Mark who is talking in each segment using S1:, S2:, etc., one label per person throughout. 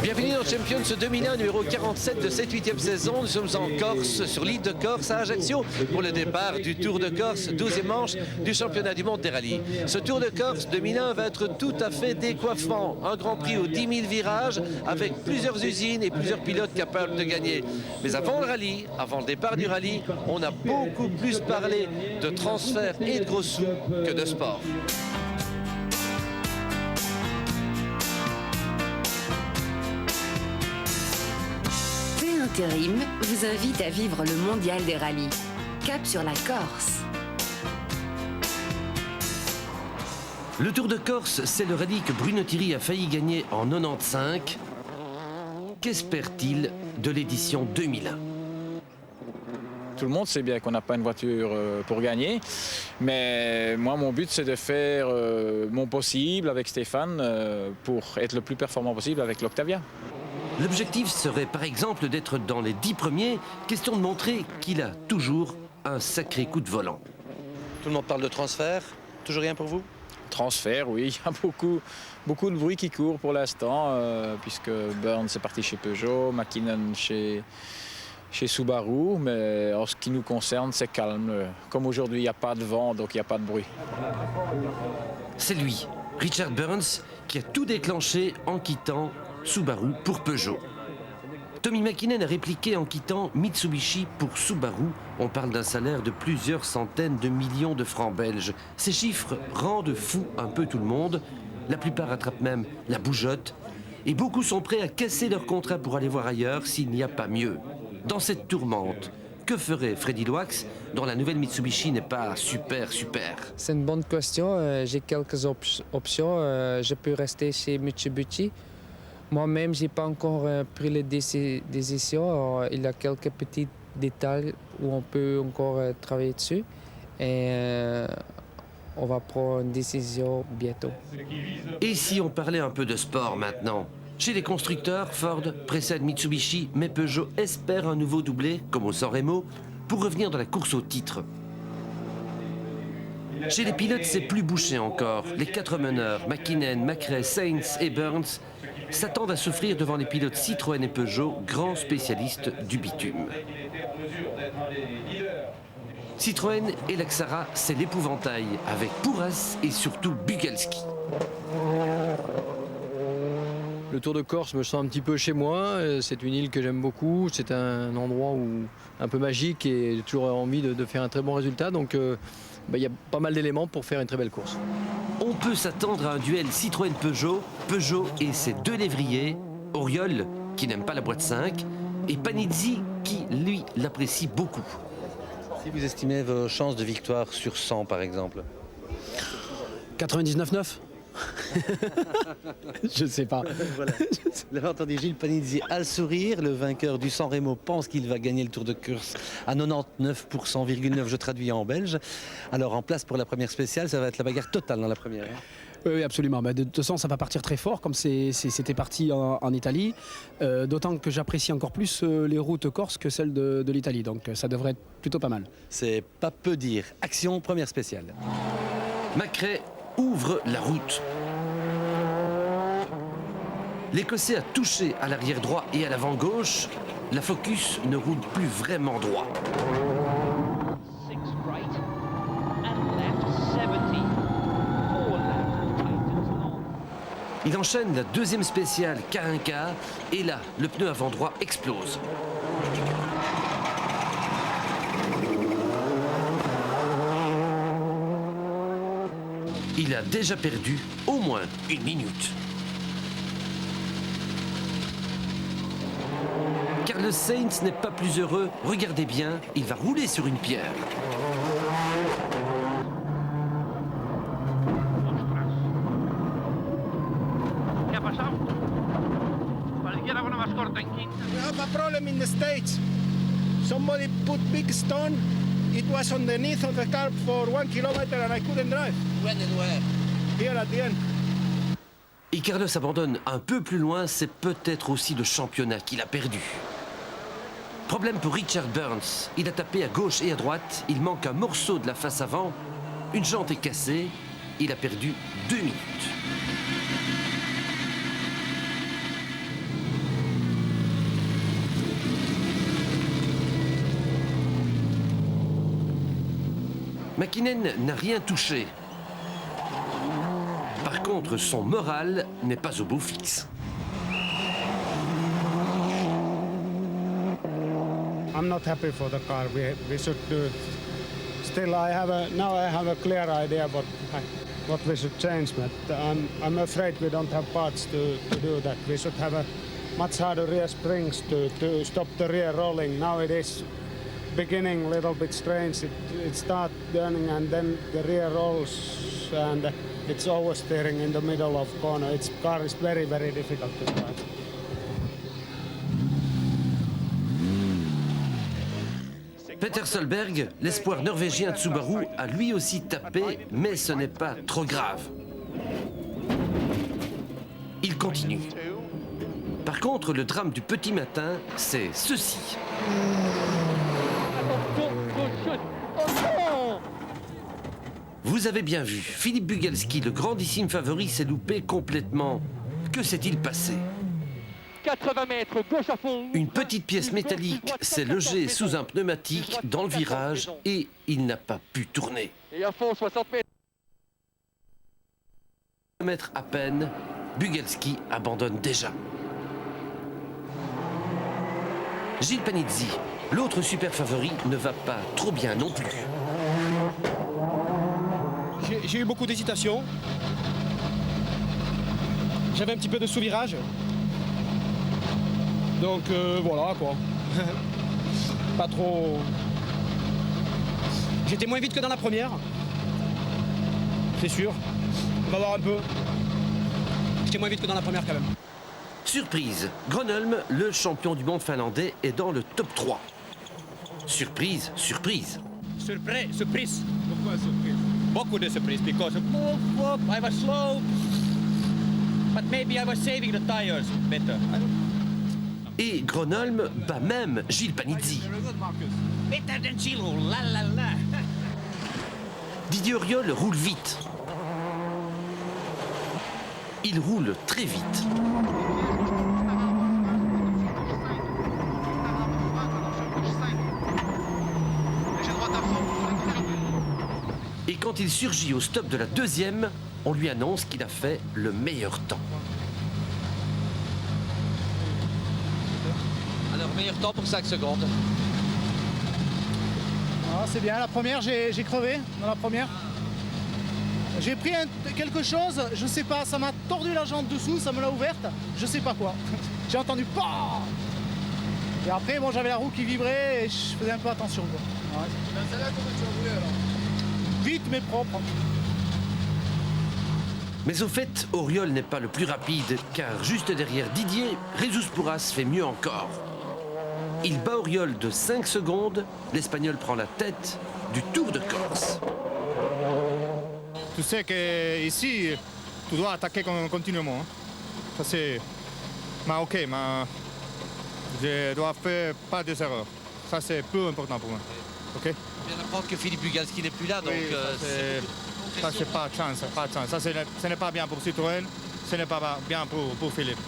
S1: Bienvenue dans Champions 2001, numéro 47 de cette 8e saison. Nous sommes en Corse, sur l'île de Corse, à Ajaccio, pour le départ du Tour de Corse, 12e manche du championnat du monde des rallyes. Ce Tour de Corse 2001 va être tout à fait décoiffant. Un grand prix aux 10 000 virages, avec plusieurs usines et plusieurs pilotes capables de gagner. Mais avant le rallye, avant le départ du rallye, on a beaucoup plus parlé de transferts et de gros sous que de sport.
S2: Intérim vous invite à vivre le mondial des rallyes. Cap sur la Corse.
S1: Le Tour de Corse, c'est le rallye que Bruno Thierry a failli gagner en 95. Qu'espère-t-il de l'édition 2001?
S3: Tout le monde sait bien qu'on n'a pas une voiture pour gagner, mais moi mon but c'est de faire mon possible avec Stéphane pour être le plus performant possible avec l'Octavia.
S1: L'objectif serait par exemple d'être dans les 10 premiers, question de montrer qu'il a toujours un sacré coup de volant. Tout le monde parle de transfert, toujours rien pour vous?
S3: Transfert, oui, il y a beaucoup de bruit qui court pour l'instant, puisque Burns est parti chez Peugeot, McKinnon chez Subaru, mais en ce qui nous concerne, c'est calme. Comme aujourd'hui, il n'y a pas de vent, donc il n'y a pas de bruit.
S1: C'est lui, Richard Burns, qui a tout déclenché en quittant Subaru pour Peugeot. Tommy McKinnon a répliqué en quittant Mitsubishi pour Subaru. On parle d'un salaire de plusieurs centaines de millions de francs belges. Ces chiffres rendent fou un peu tout le monde. La plupart attrapent même la bougeotte. Et beaucoup sont prêts à casser leur contrat pour aller voir ailleurs s'il n'y a pas mieux. Dans cette tourmente, que ferait Freddy Loax, dont la nouvelle Mitsubishi n'est pas super?
S4: C'est une bonne question. J'ai quelques options. Je peux rester chez Mitsubishi. Moi-même, je n'ai pas encore pris les décisions. Il y a quelques petits détails où on peut encore travailler dessus. Et on va prendre une décision bientôt.
S1: Et si on parlait un peu de sport maintenant? Chez les constructeurs, Ford précède Mitsubishi, mais Peugeot espère un nouveau doublé, comme au San Remo, pour revenir dans la course au titre. Chez les pilotes, c'est plus bouché encore. Les 4 meneurs, McKinnon, McRae, Sainz et Burns, s'attendent à souffrir devant les pilotes Citroën et Peugeot, grands spécialistes du bitume. Citroën et l'Axara, c'est l'épouvantail, avec Pouras et surtout Bugalski.
S5: Le Tour de Corse me sent un petit peu chez moi. C'est une île que j'aime beaucoup. C'est un endroit un peu magique et j'ai toujours envie de faire un très bon résultat. Donc il y a pas mal d'éléments pour faire une très belle course.
S1: On peut s'attendre à un duel Citroën-Peugeot, Peugeot et ses 2 lévriers, Auriol, qui n'aime pas la boîte 5, et Panizzi, qui, lui, l'apprécie beaucoup. Si vous estimez vos chances de victoire sur 100, par exemple?
S5: 99,9. Je ne sais pas.
S1: Voilà. Vous avez entendu, Gilles Panizzi a le sourire. Le vainqueur du San Remo pense qu'il va gagner le Tour de Corse à 99,9%, je traduis en belge. Alors en place pour la première spéciale, ça va être la bagarre totale dans la première.
S6: Oui, absolument. De toute façon, ça va partir très fort, comme c'était parti en Italie. D'autant que j'apprécie encore plus les routes corses que celles de l'Italie. Donc ça devrait être plutôt pas mal.
S1: C'est pas peu dire. Action, première spéciale. McRae ouvre la route. L'Écossais a touché à l'arrière droit et à l'avant gauche. La Focus ne roule plus vraiment droit. Il enchaîne la 2e spéciale K1K et là, le pneu avant droit explose. Il a déjà perdu au moins 1 minute. Carlos Sainz n'est pas plus heureux. Regardez bien, il va rouler sur une pierre.
S7: We have a problem in the States. Somebody put big stone. It was underneath of the car for 1 kilometer and I couldn't drive.
S1: When and where?
S7: Here at the end.
S1: Et Carlos abandonne un peu plus loin, c'est peut-être aussi le championnat qu'il a perdu. Problème pour Richard Burns. Il a tapé à gauche et à droite. Il manque un morceau de la face avant. Une jante est cassée. Il a perdu 2 minutes. Mäkinen n'a rien touché. Par contre, son moral n'est pas au beau fixe.
S7: I'm not happy for the car. We should do it. Still, now I have a clear idea what we should change. But I'm afraid we don't have parts to do that. We should have a much harder rear springs to stop the rear rolling. Now it is beginning a little bit strange. It starts turning and then the rear rolls and it's oversteering in the middle of corner. Its car is very, very difficult to drive.
S1: Peter Solberg, l'espoir norvégien de Subaru, a lui aussi tapé, mais ce n'est pas trop grave. Il continue. Par contre, le drame du petit matin, c'est ceci. Vous avez bien vu, Philippe Bugalski, le grandissime favori, s'est loupé complètement. Que s'est-il passé ?
S8: 80 mètres, gauche à fond.
S1: Une petite pièce métallique s'est logée sous un pneumatique dans le virage et il n'a pas pu tourner.
S8: Et à fond, 60 mètres.
S1: Mètres à peine, Bugalski abandonne déjà. Gilles Panizzi, l'autre super favori, ne va pas trop bien non plus.
S9: J'ai eu beaucoup d'hésitation. J'avais un petit peu de sous-virage. Donc voilà quoi. Pas trop. J'étais moins vite que dans la première. C'est sûr. On va voir un peu. J'étais moins vite que dans la première quand même.
S1: Surprise, Gronholm, le champion du monde finlandais, est dans le top 3. Surprise, surprise.
S9: Surprise. Pourquoi surprise? Beaucoup de surprises because I was slow. But maybe I was saving the tires better.
S1: Et Gronholm bat même Gilles Panizzi.
S9: Better than Gilles, la la la.
S1: Didier Auriol roule vite. Il roule très vite. Et quand il surgit au stop de la deuxième, on lui annonce qu'il a fait le meilleur temps.
S10: Alors, meilleur temps pour 5 secondes.
S9: Ah, c'est bien, la première, j'ai crevé dans la première. J'ai pris quelque chose, je sais pas, ça m'a tordu la jambe dessous, ça me l'a ouverte, je sais pas quoi. J'ai entendu PAH. Et après, bon, j'avais la roue qui vibrait et je faisais un peu attention, quoi. Ouais. Celle-là, comment tu as roulé alors? Vite mais propre.
S1: Mais au fait, Auriol n'est pas le plus rapide, car juste derrière Didier, Jesus Pouras fait mieux encore. Il bat Auriol de 5 secondes, l'Espagnol prend la tête du Tour de Corse.
S7: Tu sais qu'ici, tu dois attaquer continuellement. Ça c'est... Mais ok, mais je dois faire pas des erreurs. Ça c'est peu important pour moi. Ok?
S10: On vient d'apprendre que Philippe Bugalski n'est plus là, donc...
S7: Oui, ça c'est pas de chance, pas de chance. Ça ce n'est pas bien pour Citroën, ce n'est pas bien pour Philippe.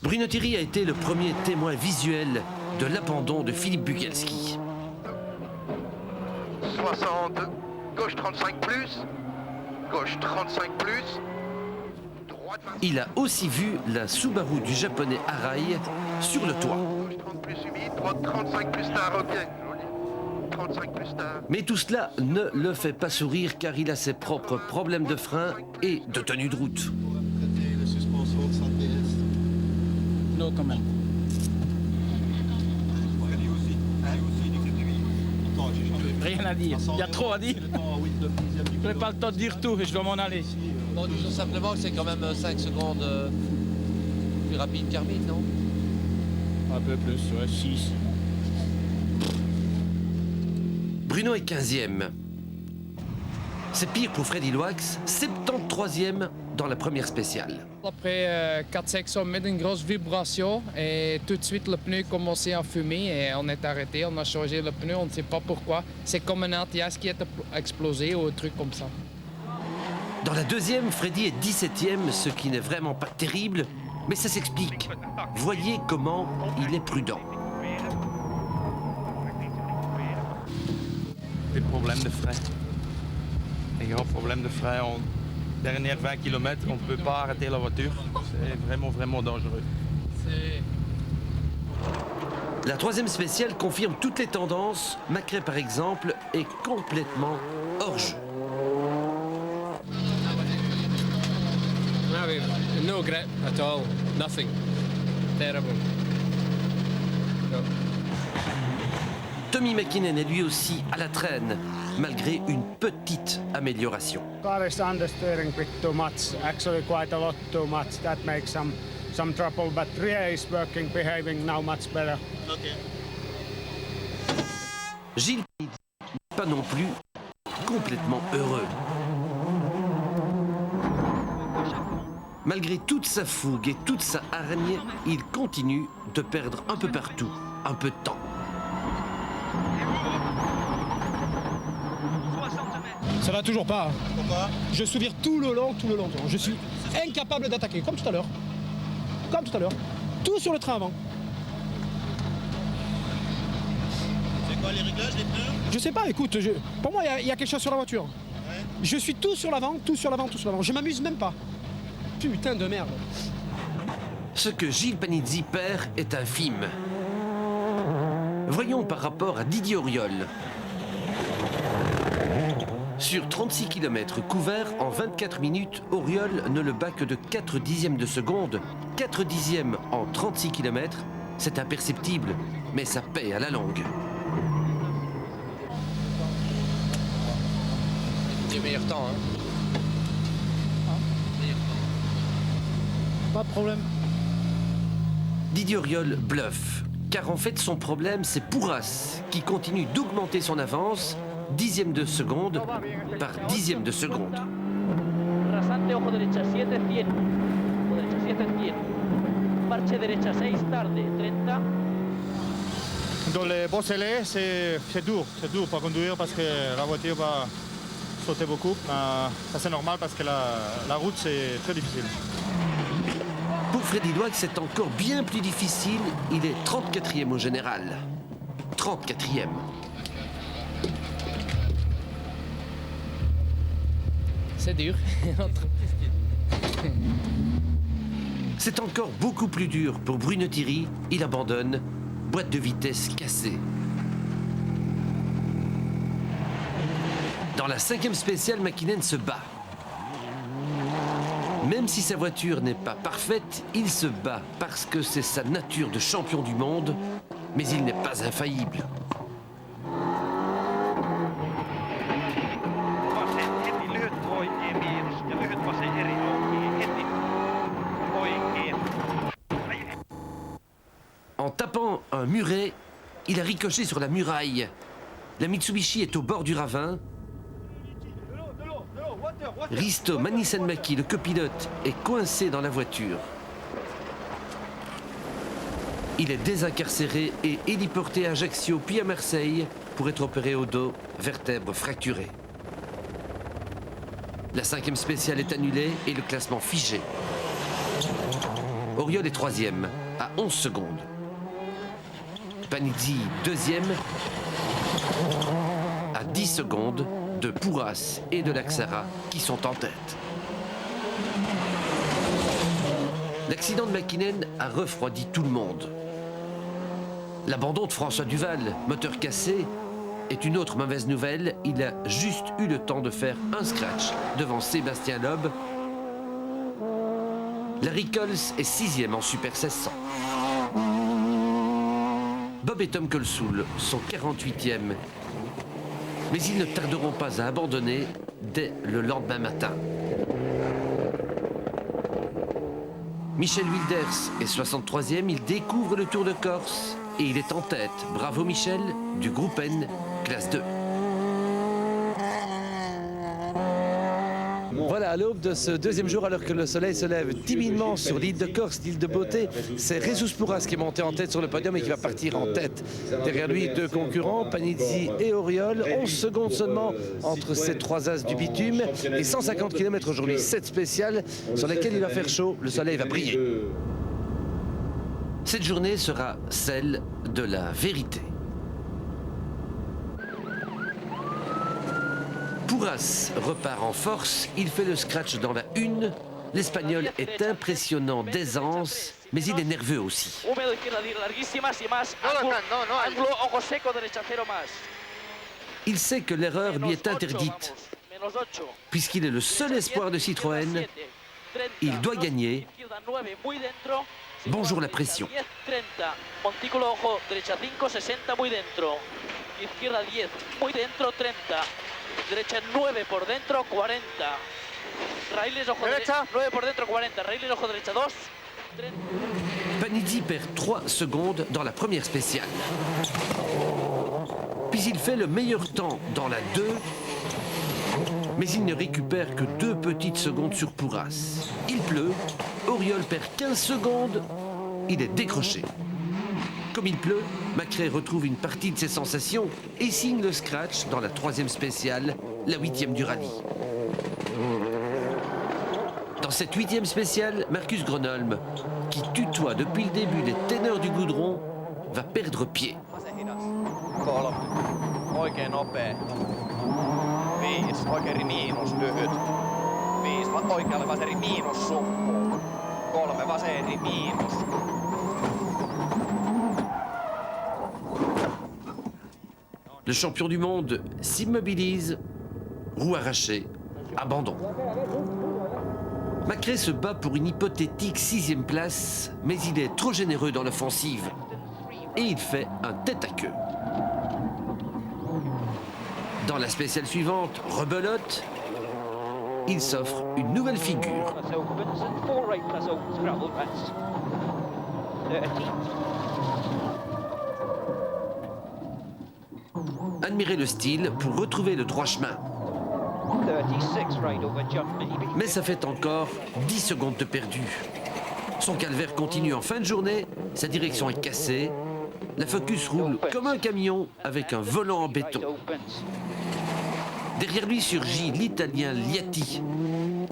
S1: Bruno Thierry a été le premier témoin visuel de l'abandon de Philippe Bugalski.
S11: 60, gauche 35 plus, gauche 35 plus, droite 20.
S1: Il a aussi vu la Subaru du japonais Arai sur le toit.
S11: Gauche 30 plus humide, droite 35 plus tard, ok. Joli. 35 plus tard.
S1: Mais tout cela ne le fait pas sourire car il a ses propres problèmes de frein et de tenue de route.
S9: Non, quand même. Rien à dire. Il y a trop à dire. Je n'ai pas le temps de dire tout et je dois m'en aller.
S10: Bon, disons simplement que c'est quand même 5 secondes plus rapide qu'Armin, non?
S9: Un peu plus, ouais, 6.
S1: Bruno est 15e. C'est pire pour Freddy Loax, 73e dans la première spéciale.
S4: Après 4 sections, on met une grosse vibration et tout de suite le pneu commençait à fumer et on est arrêté, on a changé le pneu, on ne sait pas pourquoi. C'est comme un anti-as qui est explosé ou un truc comme ça.
S1: Dans la deuxième, Freddy est 17e, ce qui n'est vraiment pas terrible, mais ça s'explique. Voyez comment il est prudent.
S12: Des problèmes de frein. Un grand problème de frein. Dernière 20 km, on ne peut pas arrêter la voiture. C'est vraiment, vraiment dangereux.
S1: La troisième spéciale confirme toutes les tendances. Macrae, par exemple, est complètement hors jeu.
S13: No grip at all. Nothing. Terrible. No.
S1: Tommi Mäkinen est lui aussi à la traîne, malgré une petite amélioration.
S7: Car is understeering a bit too much, actually quite a lot too much. That makes some trouble, but Ria is working, behaving now much better.
S11: Okay.
S1: Gilles n'est pas non plus complètement heureux. Malgré toute sa fougue et toute sa hargne, il continue de perdre un peu partout, un peu de temps.
S6: Ça va toujours pas.
S11: Pourquoi?
S6: Je sourire tout le long. Je suis incapable d'attaquer, comme tout à l'heure. Tout sur le train avant.
S11: C'est quoi les réglages, les pneus?
S6: Je sais pas, écoute, pour moi, il y a quelque chose sur la voiture.
S11: Ouais.
S6: Je suis tout sur l'avant. Je m'amuse même pas. Putain de merde.
S1: Ce que Gilles Panizzi perd est infime. Voyons par rapport à Didier Auriol. Sur 36 km couverts en 24 minutes, Auriol ne le bat que de 4 dixièmes de seconde. 4 dixièmes en 36 km, c'est imperceptible, mais ça paie à la longue.
S10: C'est meilleur temps, hein.
S9: Pas de problème.
S1: Didier Auriol bluffe, car en fait son problème c'est Pourras, qui continue d'augmenter son avance, dixième de seconde par dixième de seconde.
S8: Rasante, ojo derecha, 7, 100. Ojo derecha, 7, 100. Marche derecha, 6, tarde, 30.
S9: Dans les bosselets, c'est dur pour conduire parce que la voiture va sauter beaucoup. Ça c'est normal parce que la route c'est très difficile.
S1: Pour Freddy Loix, c'est encore bien plus difficile, il est 34e au général. 34e.
S4: C'est dur.
S1: C'est encore beaucoup plus dur pour Bruno Thierry, il abandonne, boîte de vitesse cassée. Dans la 5e spéciale, Mäkinen se bat. Même si sa voiture n'est pas parfaite, il se bat parce que c'est sa nature de champion du monde, mais il n'est pas infaillible. En tapant un muret, il a ricoché sur la muraille. La Mitsubishi est au bord du ravin. Risto Manisenmäki, le copilote, est coincé dans la voiture. Il est désincarcéré et héliporté à Ajaccio puis à Marseille pour être opéré au dos, vertèbre fracturée. La 5e spéciale est annulée et le classement figé. Auriol est 3e, à 11 secondes. Panizzi, 2e, à 10 secondes de Pourras et de Laxara qui sont en tête. L'accident de Mäkinen a refroidi tout le monde. L'abandon de François Duval, moteur cassé, est une autre mauvaise nouvelle. Il a juste eu le temps de faire un scratch devant Sébastien Loeb. Larry Coles est 6e en Super 1600. Bob et Tom Colsoul sont 48e. Mais ils ne tarderont pas à abandonner dès le lendemain matin. Michel Wilders est 63e, il découvre le Tour de Corse et il est en tête. Bravo Michel, du groupe N, classe 2. Voilà, à l'aube de ce deuxième jour, alors que le soleil se lève timidement sur l'île de Corse, l'île de beauté, c'est Jesus Pouras qui est monté en tête sur le podium et qui va partir en tête. Derrière lui, deux concurrents, Panizzi et Auriol. 11 secondes seulement entre ces trois as du bitume et 150 km aujourd'hui, 7 spéciales sur lesquelles il va faire chaud, le soleil va briller. Cette journée sera celle de la vérité. Pouras repart en force, il fait le scratch dans la une. L'Espagnol est impressionnant d'aisance, mais il est nerveux aussi. Il sait que l'erreur lui est interdite, puisqu'il est le seul espoir de Citroën. Il doit gagner. Bonjour la pression.
S8: Izquierda 10, muy dentro 30. Derecha 9 por dentro 40. Raíles ojo derecha 9 por dentro 40. Raíles ojo derecha 2.
S1: Panizzi perd 3 secondes dans la première spéciale. Puis il fait le meilleur temps dans la 2. Mais il ne récupère que 2 petites secondes sur Pouras. Il pleut. Auriol perd 15 secondes. Il est décroché. Comme il pleut, Macrae retrouve une partie de ses sensations et signe le scratch dans la 3e spéciale, la 8e du rallye. Dans cette 8e spéciale, Marcus Gronholm, qui tutoie depuis le début les ténors du goudron, va perdre pied.
S14: 5, oikein miinus lyhyt. 5, oikealle vaseri miinus suppu. 3, vaseri miinus.
S1: Le champion du monde s'immobilise, roue arrachée, abandon. Macrae se bat pour une hypothétique 6e place, mais il est trop généreux dans l'offensive. Et il fait un tête-à-queue. Dans la spéciale suivante, rebelote, il s'offre une nouvelle figure. Admirez le style pour retrouver le droit chemin. Mais ça fait encore 10 secondes de perdu. Son calvaire continue en fin de journée, sa direction est cassée. La Focus roule comme un camion avec un volant en béton. Derrière lui surgit l'Italien Liatti,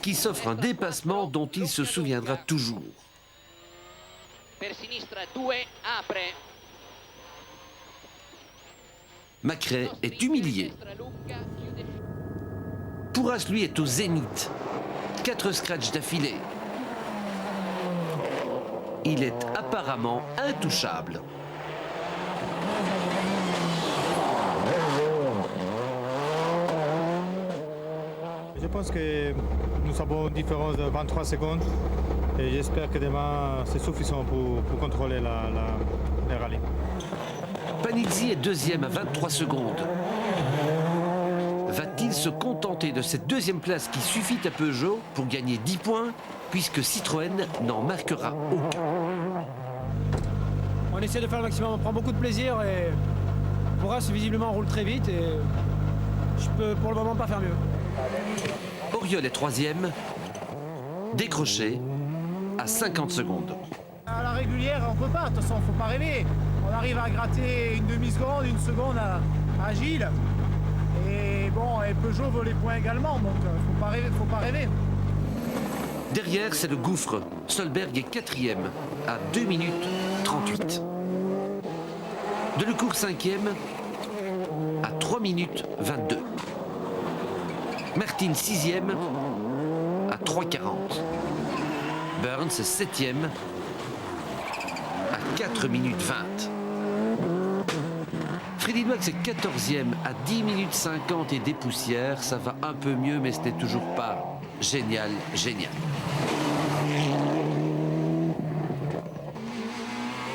S1: qui s'offre un dépassement dont il se souviendra toujours. Macrae est humilié. Pouras, lui, est au zénith. 4 scratchs d'affilée. Il est apparemment intouchable.
S15: Je pense que nous avons une différence de 23 secondes et j'espère que demain c'est suffisant pour contrôler le rallye.
S1: Panizzi est 2e à 23 secondes. Va-t-il se contenter de cette 2e place qui suffit à Peugeot pour gagner 10 points, puisque Citroën n'en marquera aucun?
S6: On essaie de faire le maximum, on prend beaucoup de plaisir et Pouras visiblement roule très vite et je peux pour le moment pas faire mieux.
S1: Auriol est 3e, décroché à 50 secondes.
S9: À la régulière, on peut pas, de toute façon, faut pas rêver. On arrive à gratter une demi-seconde, une seconde à Gilles. Et bon, et Peugeot veut les points également, donc faut pas rêver.
S1: Derrière, c'est le gouffre. Solberg est 4e à 2 minutes 38. Delecourt 5e à 3 minutes 22. Martin 6e à 3,40. Burns 7e à 4 minutes 20. Freddy Noack est 14e à 10 minutes 50 et des poussières. Ça va un peu mieux, mais ce n'est toujours pas génial.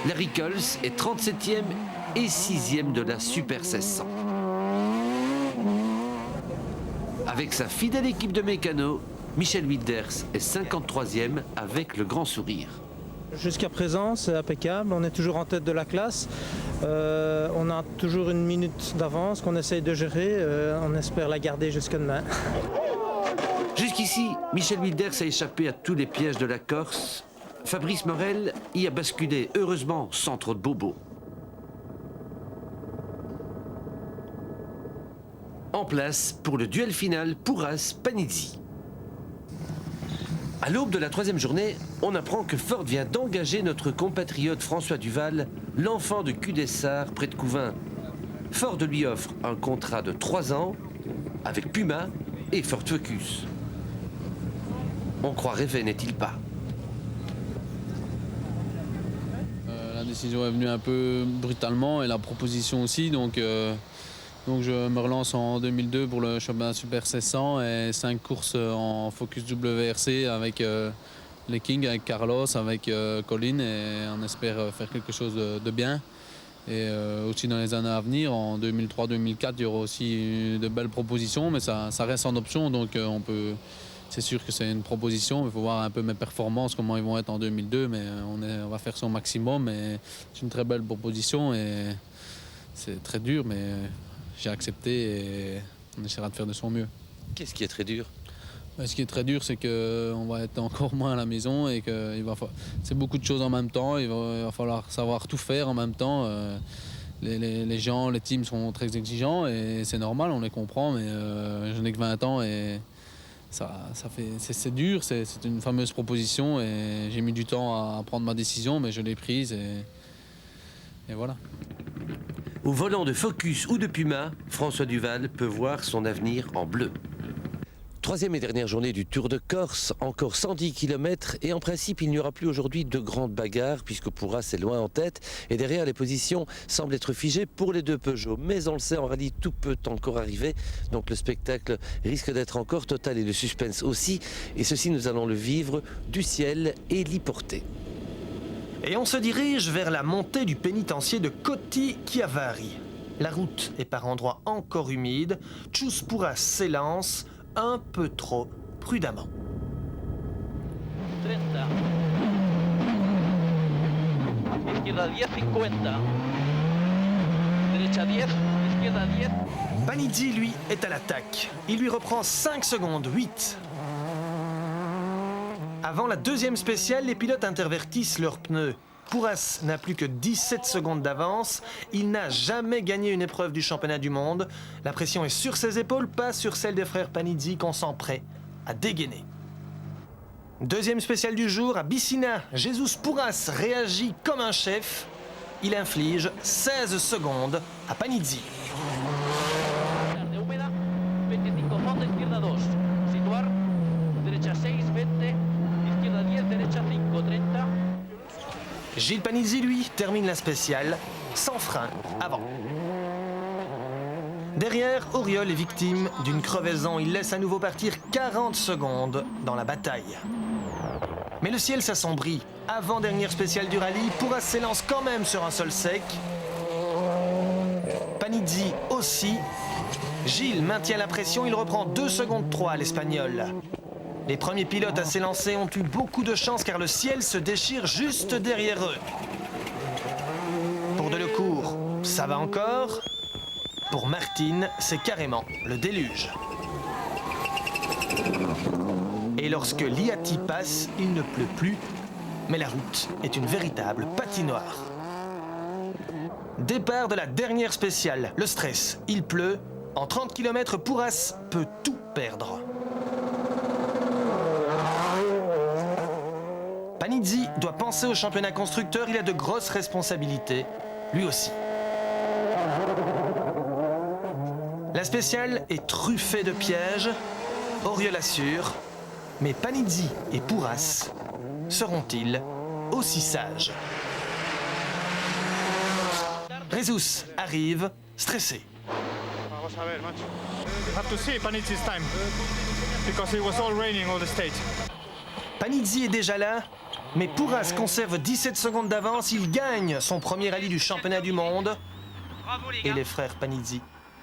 S1: Larry Coles est 37e et 6e de la Super 1600. Avec sa fidèle équipe de mécanos, Michel Wilders est 53e avec le grand sourire.
S16: Jusqu'à présent, c'est impeccable. On est toujours en tête de la classe. On a toujours une minute d'avance qu'on essaye de gérer. On espère la garder jusqu'à demain.
S1: Jusqu'ici, Jusqu'ici, Michel Wilders a échappé à tous les pièges de la Corse. Fabrice Morel y a basculé, heureusement sans trop de bobos. En place pour le duel final Pourras-Panizzi. À l'aube de la troisième journée, on apprend que Ford vient d'engager notre compatriote François Duval, l'enfant de Cudessart près de Couvain. Ford lui offre un contrat de 3 ans avec Puma et Ford Focus. On croit rêver, n'est-il pas?
S17: La décision est venue un peu brutalement et la proposition aussi, donc je me relance en 2002 pour le championnat Super 600 et 5 courses en Focus WRC avec les Kings, avec Carlos, avec Colin, et on espère faire quelque chose de bien. Et aussi dans les années à venir, en 2003-2004, il y aura aussi de belles propositions, mais ça reste en option, donc c'est sûr que c'est une proposition. Il faut voir un peu mes performances, comment ils vont être en 2002, mais on va faire son maximum. Et c'est une très belle proposition et c'est très dur, mais j'ai accepté et on essaiera de faire de son mieux.
S1: Qu'est-ce qui est très dur?
S17: Ce qui est très dur, c'est qu'on va être encore moins à la maison et que c'est beaucoup de choses en même temps. Il va falloir savoir tout faire en même temps. Les gens, les teams sont très exigeants et c'est normal, on les comprend, mais je n'ai que 20 ans et c'est dur, c'est une fameuse proposition et j'ai mis du temps à prendre ma décision, mais je l'ai prise et voilà.
S1: Au volant de Focus ou de Puma, François Duval peut voir son avenir en bleu. Troisième et dernière journée du Tour de Corse, encore 110 km et en principe il n'y aura plus aujourd'hui de grandes bagarres puisque Pourras est loin en tête et derrière les positions semblent être figées pour les deux Peugeot. Mais on le sait, en rallye tout peut encore arriver, donc le spectacle risque d'être encore total et le suspense aussi, et ceci nous allons le vivre du ciel et l'y porter.
S18: Et on se dirige vers la montée du pénitencier de Cotti Chiavari. La route est par endroits encore humide, Tchous Pourras s'élance un peu trop prudemment.
S8: 30. Izquierda 10, 50. Derecha 10, izquierda 10.
S18: Panizzi, lui, est à l'attaque. Il lui reprend 5 secondes, 8. Avant la deuxième spéciale, les pilotes intervertissent leurs pneus. Pourras n'a plus que 17 secondes d'avance. Il n'a jamais gagné une épreuve du championnat du monde. La pression est sur ses épaules, pas sur celle des frères Panizzi qu'on sent prêt à dégainer. Deuxième spéciale du jour, à Bissina, Jesus Pourras réagit comme un chef. Il inflige 16 secondes à Panizzi. Gilles Panizzi, lui, termine la spéciale sans frein avant. Derrière, Auriol est victime d'une crevaison. Il laisse à nouveau partir 40 secondes dans la bataille. Mais le ciel s'assombrit. Avant-dernière spéciale du rallye, Pourras s'élance quand même sur un sol sec. Panizzi aussi. Gilles maintient la pression, il reprend 2 secondes 3 à l'Espagnol. Les premiers pilotes à s'élancer ont eu beaucoup de chance car le ciel se déchire juste derrière eux. Pour Delecourt, ça va encore. Pour Martin, c'est carrément le déluge. Et lorsque Liati passe, il ne pleut plus, mais la route est une véritable patinoire. Départ de la dernière spéciale, le stress, il pleut. En 30 km, Pourras peut tout perdre. Panizzi doit penser au championnat constructeur, il a de grosses responsabilités, lui aussi. La spéciale est truffée de pièges, Auriol assure, mais Panizzi et Pourras seront-ils aussi sages? Jesus arrive, stressé.
S15: You have to see Panizzi's time because it was all raining all the stage.
S18: Panizzi est déjà là, mais Pourras conserve 17 secondes d'avance. Il gagne son premier rallye du championnat du monde. Et les frères Panizzi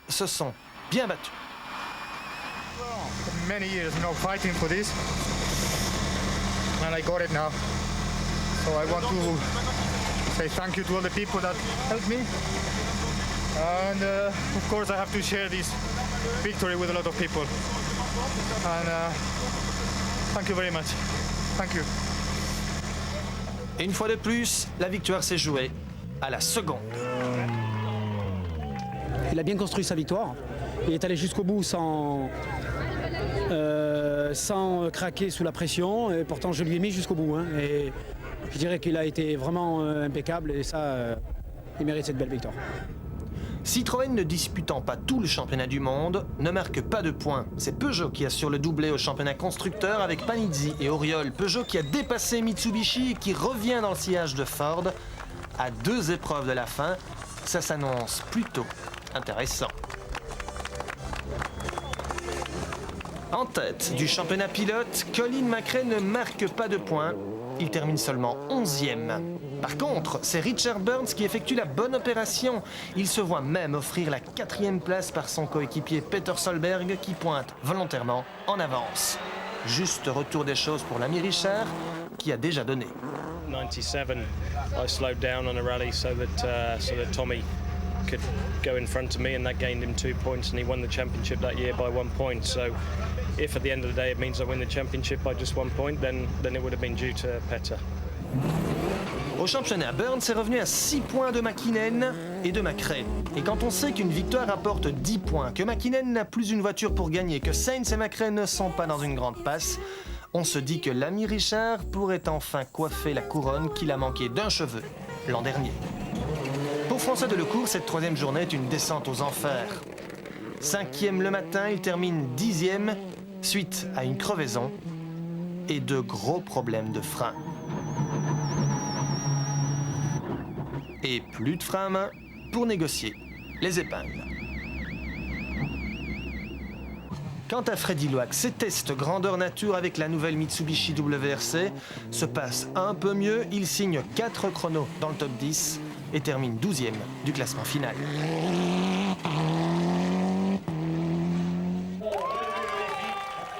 S18: se sont bien battus.
S15: Many years, fighting for this, and I got it now. So I want to say thank you to all the people that helped me, and of course I have to share this victory with a lot of people. And Thank you very much. Thank you.
S18: Et une fois de plus, la victoire s'est jouée à la seconde.
S6: Il a bien construit sa victoire. Il est allé jusqu'au bout sans craquer sous la pression. Et pourtant, je lui ai mis jusqu'au bout. Hein. Et je dirais qu'il a été vraiment impeccable. Et ça, il mérite cette belle victoire.
S18: Citroën, ne disputant pas tout le championnat du monde, ne marque pas de points. C'est Peugeot qui assure le doublé au championnat constructeur avec Panizzi et Auriol. Peugeot qui a dépassé Mitsubishi et qui revient dans le sillage de Ford. À 2 épreuves de la fin, ça s'annonce plutôt intéressant. En tête du championnat pilote, Colin McRae ne marque pas de points. Il termine seulement 11e. Par contre, c'est Richard Burns qui effectue la bonne opération. Il se voit même offrir la 4e place par son coéquipier Peter Solberg qui pointe volontairement en avance. Juste retour des choses pour l'ami Richard qui a déjà donné.
S19: 97, I slowed down on a rally so that Tommy could go in front of me, and that gained him 2 points, and he won the championship that year by 1 point. So if at the end of the day it means I win the championship by just 1 point, then it would have been due to Petter.
S18: Au championnat, Burns est revenu à 6 points de McKinnon et de McRae. Et quand on sait qu'une victoire apporte 10 points, que McKinnon n'a plus une voiture pour gagner, que Sainz et McRae ne sont pas dans une grande passe, on se dit que l'ami Richard pourrait enfin coiffer la couronne qu'il a manqué d'un cheveu l'an dernier. Pour François Delecourt, cette 3e journée est une descente aux enfers. 5e le matin, il termine 10e, suite à une crevaison et de gros problèmes de frein. Et plus de frein à main pour négocier les épingles. Quant à Freddy Loax, ses tests grandeur nature avec la nouvelle Mitsubishi WRC se passent un peu mieux. Il signe 4 chronos dans le top 10 et termine 12e du classement final.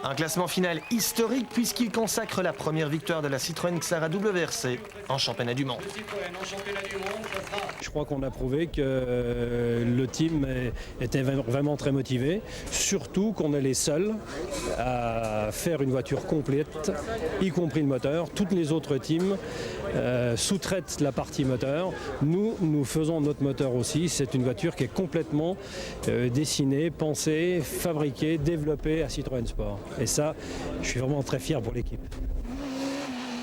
S18: Un classement final historique puisqu'il consacre la première victoire de la Citroën Xara WRC en championnat du monde.
S20: Je crois qu'on a prouvé que le team était vraiment très motivé, surtout qu'on est les seuls à faire une voiture complète, y compris le moteur. Toutes les autres teams sous-traitent la partie moteur. Nous faisons notre moteur aussi. C'est une voiture qui est complètement dessinée, pensée, fabriquée, développée à Citroën Sport. Et ça, je suis vraiment très fier pour l'équipe.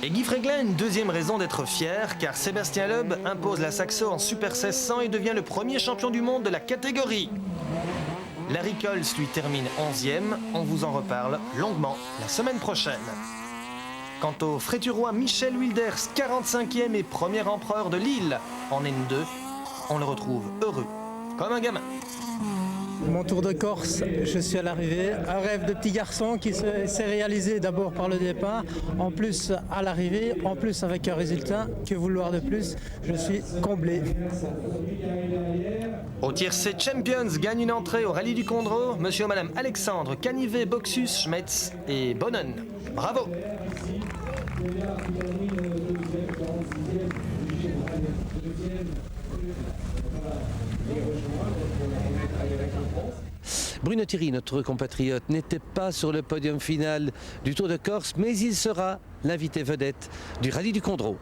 S18: Et Guy Fréglin a une deuxième raison d'être fier, car Sébastien Loeb impose la Saxo en Super 1600 et devient le premier champion du monde de la catégorie. Larry Coles lui termine 11e, on vous en reparle longuement la semaine prochaine. Quant au Fréturois Michel Wilders, 45e et premier empereur de Lille en N2, on le retrouve heureux, comme un gamin.
S16: Mon tour de Corse, je suis à l'arrivée. Un rêve de petit garçon qui s'est réalisé d'abord par le départ, en plus à l'arrivée, en plus avec un résultat. Que vouloir de plus? Je suis comblé.
S18: Au tiercé Champions gagne une entrée au rallye du Condro, monsieur et madame Alexandre, Canivet, Boxus, Schmetz et Bonnen. Bravo!
S1: Bruno Thierry, notre compatriote, n'était pas sur le podium final du Tour de Corse, mais il sera l'invité vedette du rallye du Condro.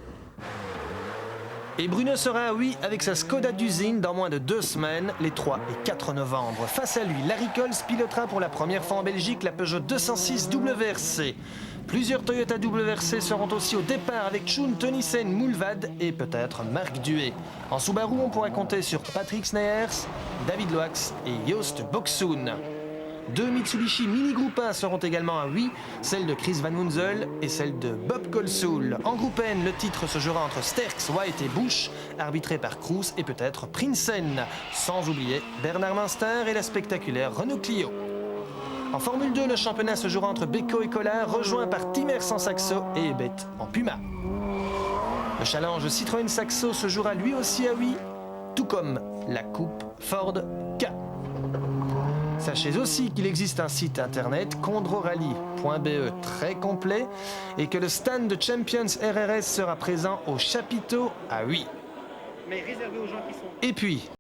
S18: Et Bruno sera, oui, avec sa Skoda d'usine dans moins de 2 semaines, les 3 et 4 novembre. Face à lui, Larry Coles pilotera pour la première fois en Belgique la Peugeot 206 WRC. Plusieurs Toyota WRC seront aussi au départ avec Chun, Tonissen, Moulvad et peut-être Marc Duet. En Subaru, on pourra compter sur Patrick Sneyers, David Loax et Joost Boxoen. 2 Mitsubishi Mini Groupe 1 seront également à oui, celle de Chris Van Munzel et celle de Bob Colsoul. En Groupe N, le titre se jouera entre Sterks, White et Busch, arbitré par Kroos et peut-être Prinsen. Sans oublier Bernard Munster et la spectaculaire Renault Clio. En Formule 2, le championnat se jouera entre Beko et Collard, rejoint par Timers en Saxo et Ebet en Puma. Le challenge Citroën Saxo se jouera lui aussi à oui, tout comme la Coupe Ford K. Sachez aussi qu'il existe un site internet condrorally.be très complet et que le stand de Champions RRS sera présent au chapiteau à oui. Et puis,